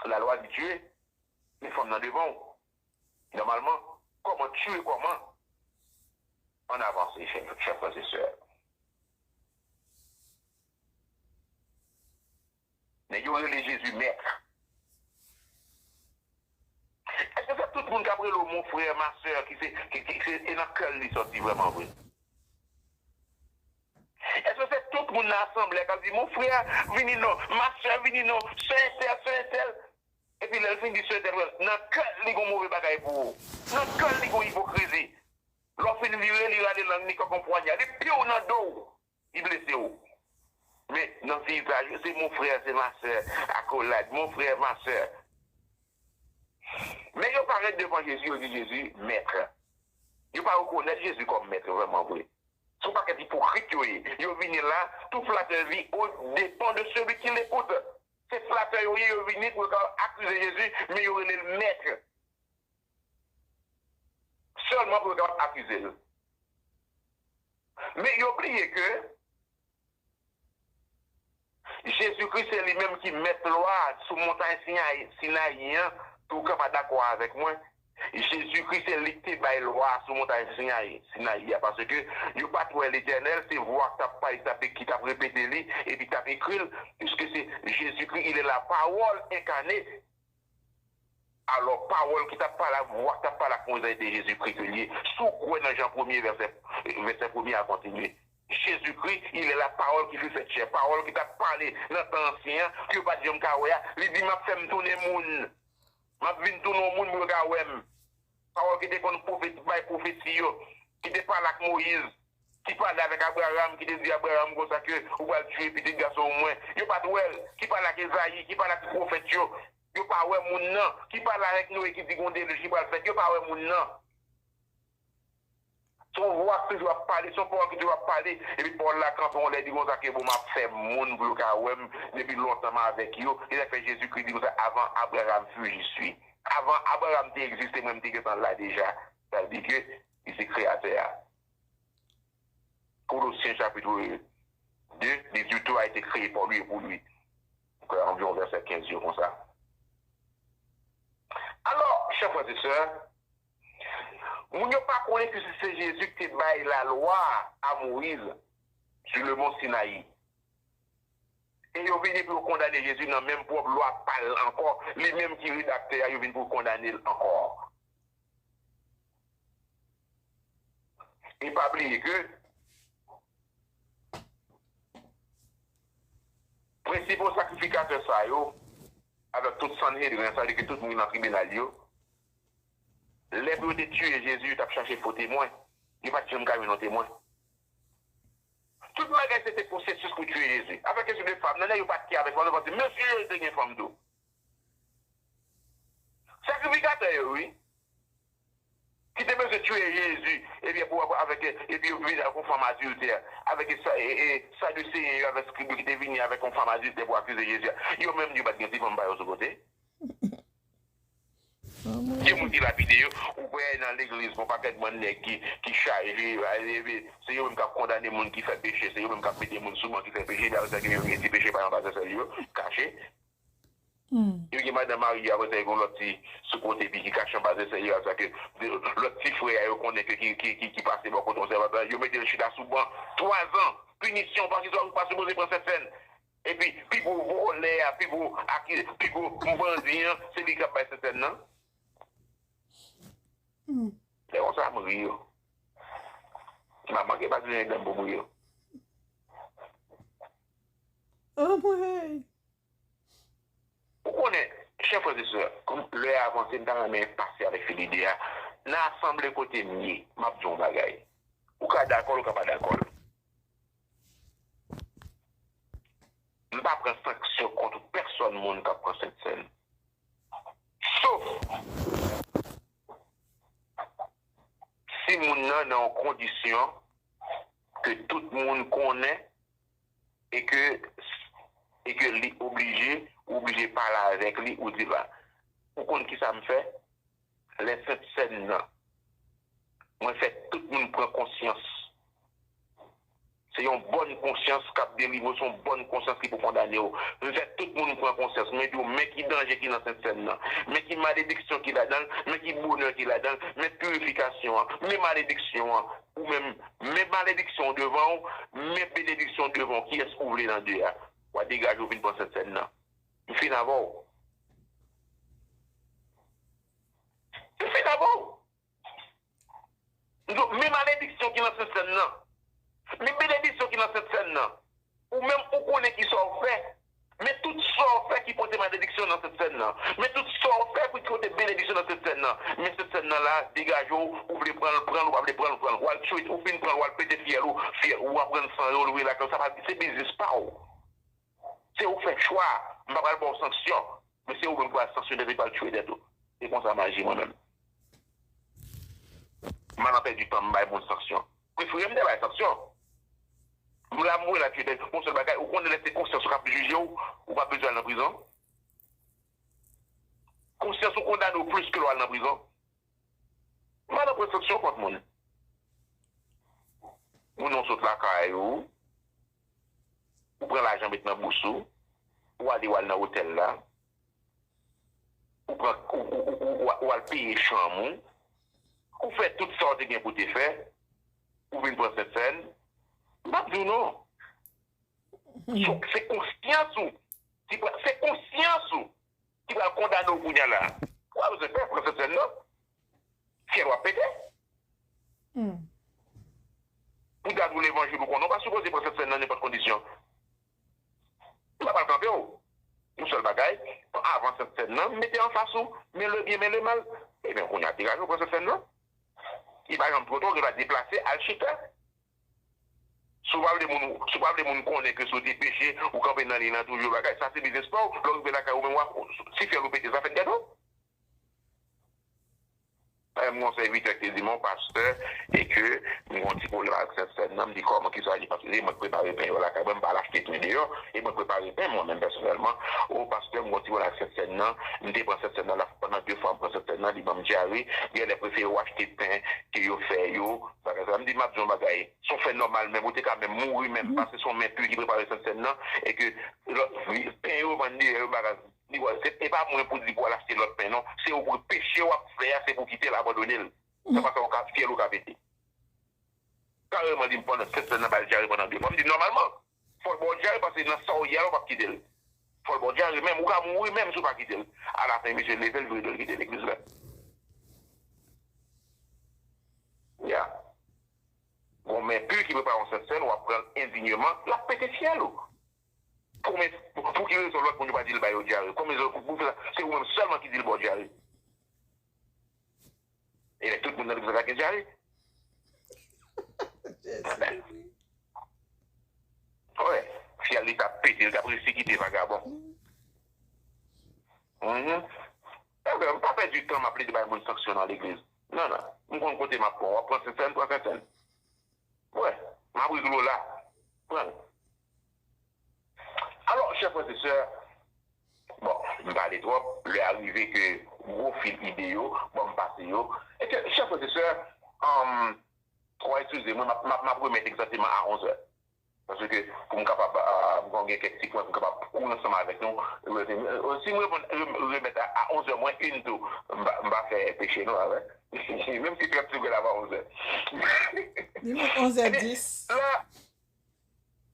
la loi dit tuer les femmes dans devant. Normalement, comment tuer, comment? On avance, chers frères et sœurs. Mais il y aurait les Jésus maître. Est-ce que c'est tout le monde qui a pris le mon frère, ma soeur, qui c'est dans quel lit sorti vraiment vrai? Est-ce que c'est tout le monde assemblé qui a dit mon frère, venez non, ma soeur, venez non, soeur tel. Et puis elle finit soeur tel. Dans quel lit qu'on mauvais bagaille pour vous? Dans quel lit qu'on hypocrisie? Lorsque nous vivons, il y a des langues qui sont poignardes. Les pieds dans le dos, ils blessent. Mais dans le visage, c'est mon frère, c'est ma soeur, accolade, mon frère, ma soeur. Mais ils paraissent devant Jésus, ils disent Jésus, maître. Ils ne pas reconnaître Jésus comme maître, vraiment vrai. Ce n'est pas qu'un hypocrite, ils viennent là, tout flatteur vie dépend de celui qui l'écoute. C'est flatteur, ils viennent pour accuser Jésus, mais ils ont le maître. Seulement pour accuser. Mais ils oublient que Jésus-Christ, c'est lui-même qui met loi sous montagne Sinaï, tout le monde d'accord avec moi. Jésus-Christ, c'est lui qui met loi sous montagne Sinaï, parce que il pas trouvé l'éternel, c'est voir qui t'a répété lui, et puis t'a écrit, puisque c'est Jésus-Christ, il est la parole incarnée. Alors, parole qui t'a pas la voix, t'as pas la conseil de Jésus-Christ, sous quoi dans Jean 1er, verset 1er à continuer. Jésus-Christ, il est la parole qui fait cette chair, parole qui t'a parlé dans le temps ancien, que pas dire il dit, m'a fait me tourner moun, m'a venu tourner moun, me regarder, parole qui était comme prophétie, qui était parlé avec Moïse, qui parle avec Abraham, qui dit Abraham comme ça que, ou va tuer petit garçon au moins, il pas de qui parle avec Esaïe, qui parle avec le prophète, il pas ouais moun non, qui parle avec nous et qui dit qu'on déluge, qui parle fait, il pas ouais moun non. Son voix que tu vas parler, son parole que tu vas parler, et puis Paul là, quand on l'a dit, on a dit, bon, m'a fait moun, depuis longtemps avec eux, il a fait Jésus-Christ, dit, avant Abraham fut, j'y suis. Avant Abraham d'exister, même dit que là déjà, ça dit que, il s'est créateur. Colossiens chapitre 2, les tout a été créé pour lui et pour lui. Donc, environ verset 15 jours comme ça. Alors, chers frères et sœurs, on n'a pas connu que c'est Jésus qui baille la loi à Moïse sur le mont Sinaï. Et ils viennent pour condamner Jésus dans la même propre loi, parle encore, les mêmes qui rédactent, ils viennent pour condamner encore. Et pas oublier que principal sacrificateur ça, avec tout sang et ça veut dire que tout le monde dans le tribunal, les pour te tuer Jésus, tu as cherché faux témoin. Il va tuer un témoin. Tout le monde c'était processus pour tuer Jésus. Avec question de femme, il n'y a pas de qui avec moi, on va dire, monsieur, il y a une femme d'eau. Sacrificateur, oui. Qui te besoin de tuer Jésus, et bien pour avec et puis une femme adultère, avec ça et Sadducéen avec scribe qui est venu avec une femme adultère pour accuser Jésus. Il a même dit pas de femme par de côté. Si vous dites la vidéo, vous voyez dans l'église, pour pas que les qui charge, c'est eux même qui condamné les gens qui fait péché, c'est eux même qui mettent les gens souvent qui fait péché, dans le qui péché par exemple, c'est caché. Il y a Madame Marie, avec l'autre petit sous-côté, qui cache en bas de ça, que l'autre petit frère, qui passe par le conservateur, il met le chita sous banc, 3 ans, punition, parce qu'ils ne pas supposé prendre cette scène. Et puis vous voler, puis vous bandir, c'est lui qui a passé cette scène, non? C'est comme ça, mourir. Je m'en manqué pas de rien pour mourir. Oh, ouais. Vous connaissez, chers frères et sœurs, comme l'heure avancée, dans la main passée avec Philidéa, dans l'assemblée côté mieux, m'a dit un bagage. Ou qu'à d'accord ou qu'à pas d'accord. Je ne vais pas prendre sanction contre personne monde qui prend cette scène. Sauf si mon nom est en condition que tout le monde connaît et que lui obligé de parler avec lui ou dire là. Pour qu'on qui ça me fait, les cette scène là. Moi fait tout le monde prend conscience. C'est une bonne conscience qui délivre son bonne conscience qui peut condamner. Je fais tout le monde prend conscience, mais qui danger qui dans cette scène là, mais qui malédiction qui là dedans, mais qui bonheur qui là dedans, mais purification, mais malédiction, ou même mes malédictions devant, mes bénédictions devant, qui est-ce que vous voulez dans Dieu? Ou à dégager au fin de cette scène là. Il fait d'abord. Il fait d'abord. Donc, mes malédictions qui dans cette scène là, mes bénédictions qui dans cette scène là, ou même on connaît qui sont faits, mais tout ça fait qui porte malédiction dans cette scène là, mais tout ça fait qui porte bénédiction dans cette scène là, mais cette scène là, dégagez ou vous voulez prendre, ou vous voulez prendre, ou le tuer, ou fin prendre, ou le péter fier, ou apprendre sans ou louer la ça va, c'est business pas ou. C'est où fait choix, je ne vais pas avoir sanction, mais c'est où même pas sanctionner, je ne vais pas le tuer des tout. C'est comme ça magie moi-même. Je n'ai pas du temps, je vais avoir une sanction. Mais il faut même avoir une sanction. Nous l'avons là, tu es un seul bagage, ou qu'on laisse conscience qu'on a jugé ou pas besoin en prison. Conscience ou condamne plus que l'on en prison. Nous avons une sanction contre le monde. Nous non saute la caille ou prend l'argent maintenant dans boussou, ou aller dans l'hôtel là, ou aller payer chambre, ou fait toutes sortes de gains pour te faire, ou venir prendre cette scène. Pas du non. C'est conscience ou. C'est conscience ou. Qui va condamner au bout là. Quoi vous avez fait pour cette scène là? Si elle va péter. Pour garder l'évangile, on ne va pas supposer pour cette scène dans n'importe condition. On ne va pas le camper. Une seule bagaille. Avant cette scène là, mettez en face ou. Mais le bien, mais le mal. Eh bien, on a dégagé pour cette scène là. Il va y avoir un va déplacer à l'chita. Souvent, les gens connaissent que c'est des péchés ou quand on est dans toujours bagage, ça c'est business pas. Lorsque vous êtes là, si vous faites ça, fait gâteau. Mon serviteur qui dit mon pasteur et que mon petit problème avec cette scène, je me dis comment qu'il s'agit parce que je me prépare le pain, je ne vais pas l'acheter tout d'ailleurs, et je me prépare le pain moi-même personnellement. Au pasteur, mon petit problème avec cette scène, je me dépense cette scène pendant 2 fois pour cette scène, il m'a dit, il a préféré acheter le pain qu'il a fait, par exemple, je me dis, ma besoin bagaille, son fait normal, même, vous quand même mourir même parce que son main pure qui prépare cette scène, et que le pain, vous vendez, c'est pas moi pour dire pour acheter l'autre pain, non. C'est pour le péché ou faire, c'est pour quitter l'abandonner. C'est parce qu'on a fier ou capité. Carrément, dit pendant 7 semaines, on va gérer pendant 2 mois. Je dis normalement, il faut le bon gérer parce que dans ça, il y a, on va quitter. Il faut le bon gérer, même, on va mourir même si on va quitter. À la fin, monsieur Level, vous devez quitter l'église là. Yeah. Bon, mais plus qu'il veut pas en cette scène, on va prendre indignement la pété ciel. Pour qu'il résolve l'autre pour ne pas dire le bail au diarrhée. C'est vous-même seulement qui dit le bon diarrhée. Et tout le monde a dit que c'est diarrhée. Ouais. Si elle est à péter, elle a pris ce qui était vagabond. Je pas perdre du temps à m'appeler de bail sanction dans l'église. Non, non. Je vais côté ma peau. On va prendre cette scène, prendre cette scène. Ouais. Ma brise de l'eau là. Ouais. Alors, chers frères et sœurs, bon, je vais parler trop, il est arrivé que gros fil idéaux, bon, me passer, et que, chers frères et sœurs, excusez-moi, ma remettre exactement à 11h. Parce que, pour me capable, pour gagner quelques petits points, pour me capable, pour ensemble avec nous, si je remettre à 11h moins une, tout, je vais faire péché, non, avec. Même si tu as plus avant 11h. 11h10. Là,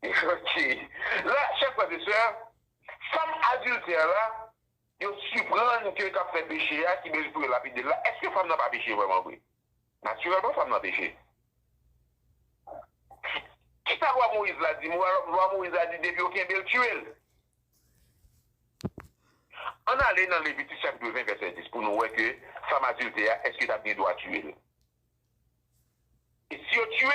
ok. Là, chers frères et sœurs, femme adultère là, ils supprennent que quand fait péché, qui mérite pour lapider là, est-ce que femme n'a pas péché vraiment, oui? Naturellement, femme n'a péché. Qui ça, roi Moïse l'a dit? Roi Moïse a dit, depuis aucun bel tuel. On allait dans Lévitique chapitre 20, verset 10, pour nous voir que femme adultère, est-ce que tu as bien droit à tuer? Et si on tue,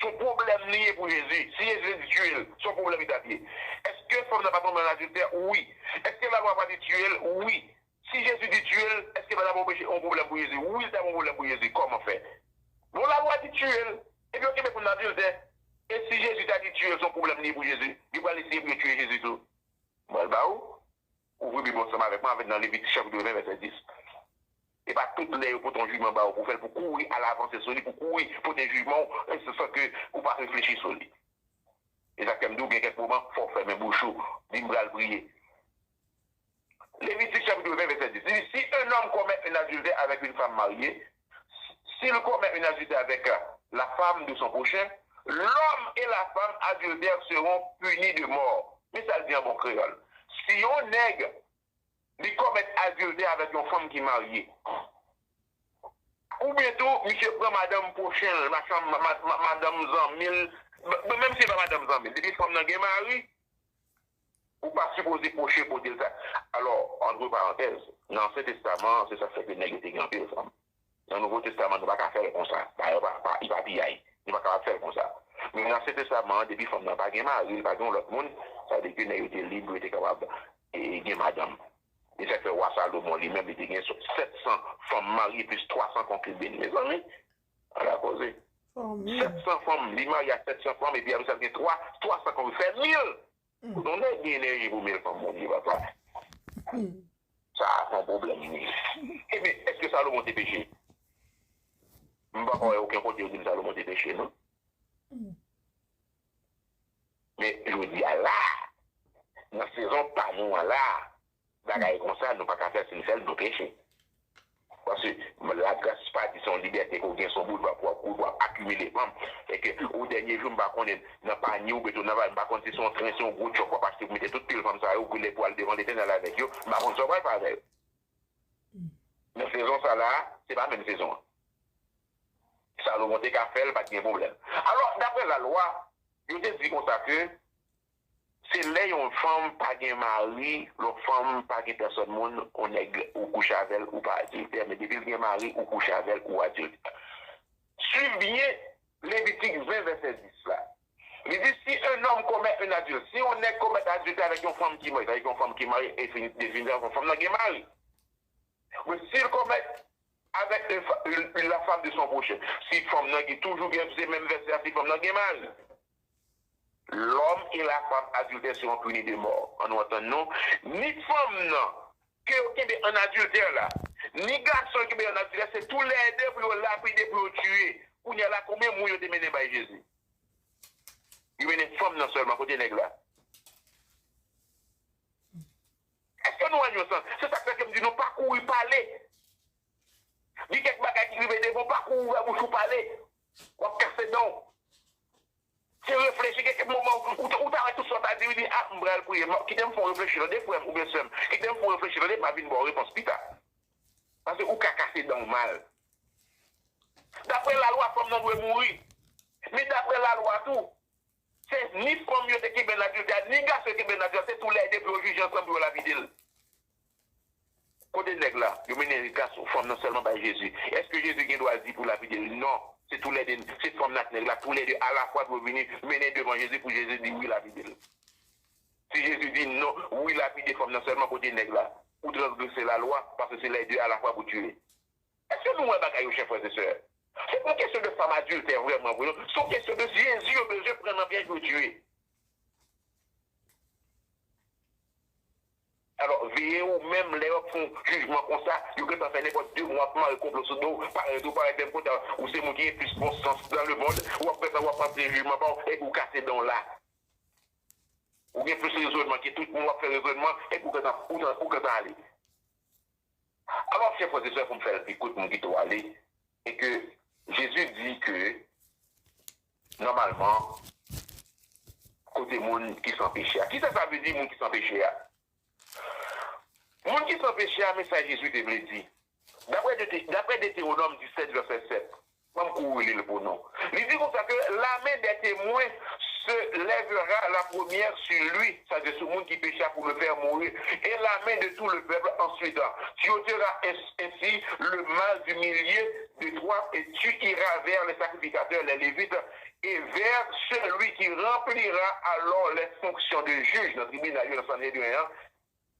son problème lié pour Jésus. Si Jésus dit tuer, son problème est à pied. Est-ce que femme n'a pas tombé en adultère? Oui. Est-ce que la loi va dire tuer? Oui. Si Jésus dit tuer, est-ce qu'elle va avoir un problème pour Jésus? Oui, c'est un problème pour Jésus. Comment faire? Bon, la loi dit tuer. Et puis, ok, pour l'adultère. Et si Jésus t'a dit tuer, son problème lié pour Jésus, il va laisser pour tuer Jésus tout. Bon, bah où? Ouvrez Bible ensemble avec moi, avec dans Lévitique chapitre 20, verset 10. Et pas toutes les pour ton jugement, bah, pour faire pour courir à l'avance sur lui, pour courir pour tes jugements, c'est ça que vous pas réfléchir sur lui. Et ça, comme nous, bien quelques moments, il faut faire mes bouchons, l'imbral prier. Lévitique chapitre 20, verset 10. Si un homme commet un adultère avec une femme mariée, s'il commet un adultère avec la femme de son prochain, l'homme et la femme adultères seront punis de mort. Mais ça le dit en bon créole. Si on nègre, il commet adultère avec une femme qui est mariée, ou bientôt, monsieur prend madame prochaine, madame Zamil, même si c'est pas madame Zamil, depuis femme n'a pas marié, ou pas supposé procher pour dire ça. Alors, entre parenthèses, dans l'Ancien Testament, c'est ça fait que les nègres étaient grands de femmes. Dans le Nouveau Testament, on ne va pas faire comme ça. Il va piller. Il ne va pas faire comme ça. Mais dans l'Ancien Testament, depuis femme n'a pas marié, il va dire l'autre monde, ça veut dire que les nègres étaient libres, étaient capables et gagner madame. Et ça fait roi Salomon lui-même, il était 700 femmes mariées plus 300 concubines. Mes amis, on l'a posé. 700 femmes, il marie à 700 femmes, et puis après ça vient 300 concubines. Fait 1000. Vous donnez de l'énergie pour 1000 femmes, mon Dieu, papa. Ça, c'est un problème. Et bien, est-ce que Salomon était péché? Je ne vais pas aucun côté où Salomon était péché, non? Mais je vous dis, là, dans la saison, pas nous, là, bagaille comme ça, nous pas qu'à faire c'est nos péchés. Parce que la grâce pas dit son liberté qu'on gagne son bout pour pouvoir accumuler femmes. Et que au dernier jour, on n'a pas ni ou beto, n'a pas compté son train, son gros choc, parce que vous mettez toutes les femmes ça, vous les poils devant l'éternel avec eux, mais on ne va pas faire. Mais saison ça là, c'est pas la même saison. Ça le monter qu'à faire, pas de problème. Alors, d'après la loi, je te dis comme ça que c'est là une femme pas de mari, l'autre femme pas de personne monde, on est ou couche avec elle ou pas adulte, mais depuis qu'il y a mari ou couche avec elle ou adulte. Suivez bien Lévitique 20, verset 10 là. Il dit si un homme commet un adulte, si on est commet un adulte avec une femme qui meurt, avec une femme qui marie et définit une femme qui est mariée. Mais s'il commet avec la femme de son prochain, si femme qui est toujours bien, c'est même verset, si femme qui est mariée. L'homme et la femme adultère seront punis de mort. En entendant, ni femme non, qui est un adultère là, ni garçon qui est un adultère, c'est tous les deux pour lapider, pour tuer. Où il y a là, combien de gens ont mené par Jésus? Il y a une femme non seulement, côté nègre là. Est-ce que nous voyons ça? C'est ça que je me dis, nous pas courir parler. Dis quelques bagages qui arrivent, nous pas courir à bouche parler. On va casser donc. C'est réfléchir quelques moments où tu arrêtes tout ça, tu dis, ah, je vais prier. Qui t'aime font réfléchir, des fois, ou bien seul. Qui t'aime font réfléchir, des fois, une bonne réponse, pita. Parce que, ou qu'à casser dans le mal. D'après la loi, femme non doit mourir. Mais d'après la loi, tout, c'est ni femme qui est ben adultère, ni garçon qui est ben adultère, c'est tous les deux pour juger ensemble pour la vie d'elle. Côté nègre là, vous menez les garçons, femme non seulement par Jésus. Est-ce que Jésus doit dire pour la vie d'elle? Non. C'est tous les deux, cette femme là, tous les deux à la fois pour venir mener devant Jésus pour Jésus dire oui la vie d'elle. Si Jésus dit non, oui la vie des femmes, non seulement côté nègre là, pour transgresser la loi, parce que c'est les deux à la fois pour tuer. Est-ce que nous, on va gagner, chers frères et sœurs? C'est pas une question de femme adulte, vraiment, c'est une question de Jésus, je prends un piège pour tuer. Alors, veillez ou même les autres font jugement comme ça, ils peuvent faire n'importe 2 mois pour le couple sur dos, par exemple, ou c'est moi qui ai plus bon sens dans le monde, ou après ça, on va prendre des jugements et vous casser dans là. Ou bien plus raisonnement, qui tout le monde va faire raisonnement et pour que ça aille. Alors, chers frères et sœurs, pour me faire écoute, mon guide aller, et que Jésus dit que, normalement, côté monde qui sont péchés. Qui ça veut dire, monde qui sont péchés? Les gens qui sont péchés, mais ça Jésus te l'a dit. D'après Deutéronome 17, verset 7, comme courir le pronom. Il dit comme ça que la main des témoins se lèvera la première sur lui, c'est-à-dire sur le monde qui pécha pour le faire mourir, et la main de tout le peuple ensuite. Tu ôteras ainsi le mal du milieu de toi, et tu iras vers les sacrificateurs, les lévites, et vers celui qui remplira alors les fonctions de juge, notre tribunal, dans son éducation.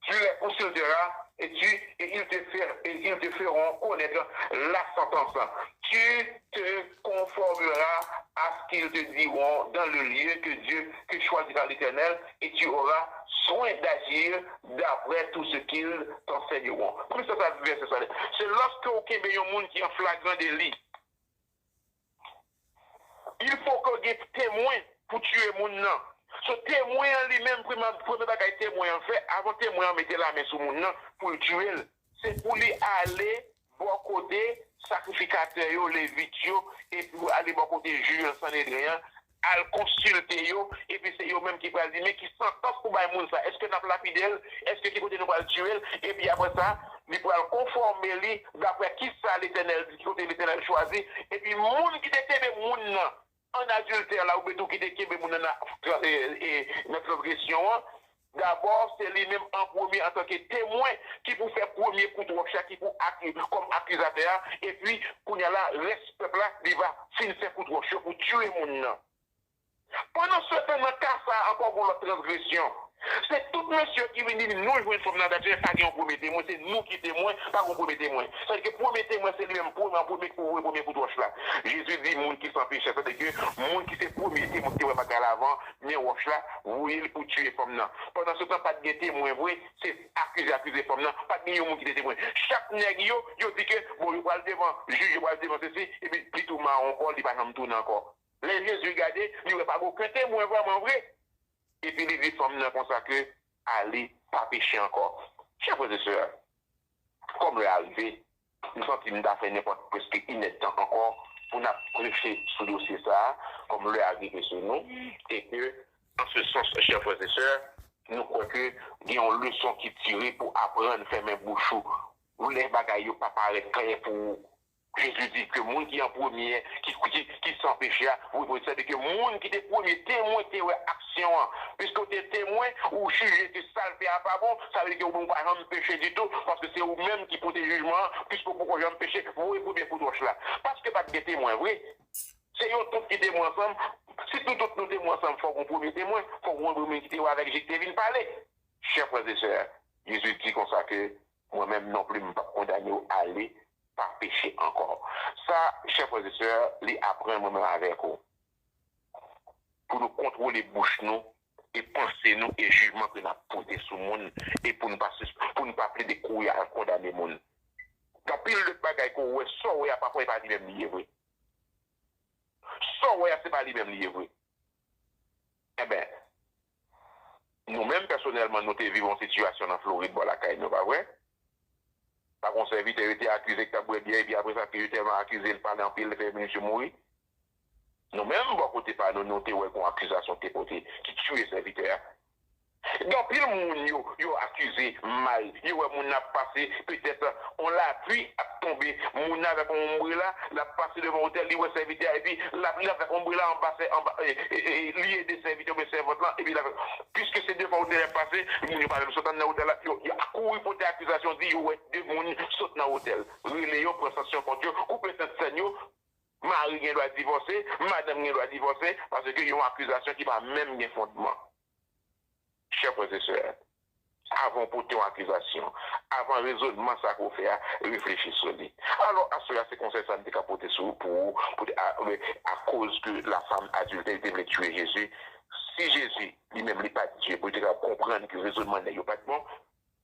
Tu les consulteras et ils te feront connaître la sentence. Tu te conformeras à ce qu'ils te diront dans le lieu que choisira l'Éternel et tu auras soin d'agir d'après tout ce qu'ils t'enseigneront. Comme ça veut dire, c'est lorsque au Québec, il y a un monde qui est en flagrant délit. Il faut qu'il y ait témoin pour tuer mon nom. Ce témoin lui-même, premier bagage témoin fait, avant témoin mettre la main sur mon nom pour le tuer, c'est pour lui aller bon côté sacrificateur, les vidéos, et puis aller bon côté juge sans rien, à le consulter, et puis c'est eux-mêmes qui va dire, mais qui s'entendent pour bailler moun ça. Est-ce que nous avons lapidé, est-ce que qui côté nous va le tuer, et puis après ça, il va le conformer lui, d'après qui ça l'éternel, qui côté l'éternel choisi, et puis moun qui était moun en adultère là, ou tout qui était moun notre progression, d'abord, c'est lui-même en premier en tant que témoin qui peut faire premier coup de workshop, qui peut comme accusateur, et puis, pour y a là, reste peuple là, il va finir faire coup de workshop pour tuer mon nom. Pendant ce temps, dans cas ça, encore pour la transgression, c'est tout monsieur qui vient dire, nous, je veux une forme d'adultère, pas un premier témoin, c'est nous qui témoins, pas un premier témoin. C'est-à-dire que premier témoin, c'est lui-même, premier coup de workshop là. Jésus dit, monde qui s'empêche, c'est-à-dire que monde qui c'est premier témoin qui va pas l'avant, mais workshop là, oui, pour tuer femme là. Pendant ce temps, pas de témoin, vrai, c'est accusé femme là, pas de monde qui est témoin. Chaque nègre, yo dit que, bon, il va le devant, juge, il va le devant ceci, et puis, plutôt marron encore, il va tourner encore. Les Jésus regardez, il n'y a pas aucun témoin vraiment vrai. Et puis les femmes ne pensent que aller pas pécher encore. Chers frères et sœurs, comme le arrivé, nous sommes d'affaires n'importe presque inétant encore pour nous réfléchir sur le dossier ça, comme le arrivé sur nous, et que, en ce sens, chers frères et sœurs, nous croyons qu'il y a une leçon qui tire pour apprendre à faire mes bouchons. Vous les bagailles, pas paraître clair pour. Jésus dit que monde qui est en premier, qui s'empêche, vous pouvez dire que monde qui est premier témoin qui est action, puisque tu es témoin ou juge que ça ne fait pas bon, ça veut dire que vous ne pouvez pas pécher du tout, parce que c'est vous-même qui portez jugement, puisque pourquoi je me pécher, vous pouvez bien pour là. Parce que pas de témoin, oui. C'est eux tous qui témoignent ensemble. Si tous nous témoignons ensemble, il faut qu'on premier témoin, il faut qu'on premier qui témoigne avec Jésus qui vient parler. Chers frères et sœurs, Jésus dit comme ça que moi-même non plus, je ne peux pas condamner à aller par péché encore. Ça, chers frères et sœurs, les apprendre moi-même avec vous. Pour nous contrôler bouche nous et penser nous et jugement que nous avons posé sur le monde et pour ne pas appeler des couilles à condamner le monde. Quand pile de bagaille qu'on voit, ça, ouais, parfois, il pas lui-même lié, oui. Ça, ouais, c'est pas lui-même lié, oui. Eh bien, nous-mêmes, personnellement, nous vivons une situation en Floride, bon, la caille, nous, pas vrai? Par contre, serviteur était accusé que tu as boit bien, et puis après ça, que tu as accusé le parler en pile, le fait monsieur mourir. Nous-mêmes, bon côté pas nous noter ouais qu'on accusation qui tue le serviteur. Donc, pile moun yo accusé mal, yo moun a passé, peut-être, on l'a appris à tomber, moun avec un ombrella, l'a passé devant l'hôtel, li ouais serviteur, et puis, l'a pris avec un ombrella en bas, lié des serviteurs, mais servante là, et puis, puisque c'est devant l'hôtel passé, moun yo parle de sauter dans l'hôtel là, yo a couru pour des accusations, dit, yo ouais, deux moun sautent dans l'hôtel. Relé yo, prend sanction contre yo, coupe cette scène yo, Marie doit divorcer, madame doit divorcer, parce que yo une accusation qui va même bien fondement. Chers frères et sœurs, avant porter une accusation, avant raisonnement ça qu'on fait, réfléchir sur lui. Alors, à cela, c'est conseil ça a porté sur à cause que la femme adulte devait tuer Jésus. Si Jésus lui-même n'est pas tué, pour comprendre que le raisonnement n'est pas bon,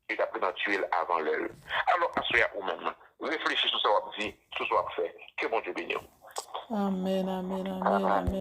il a pris d'en tuer avant l'heure. Alors, à cela, ou même, réfléchir sur ce qu'on dit, sur ce qu'on fait. Que bon Dieu bénisse. Amen, amen, amen, amen.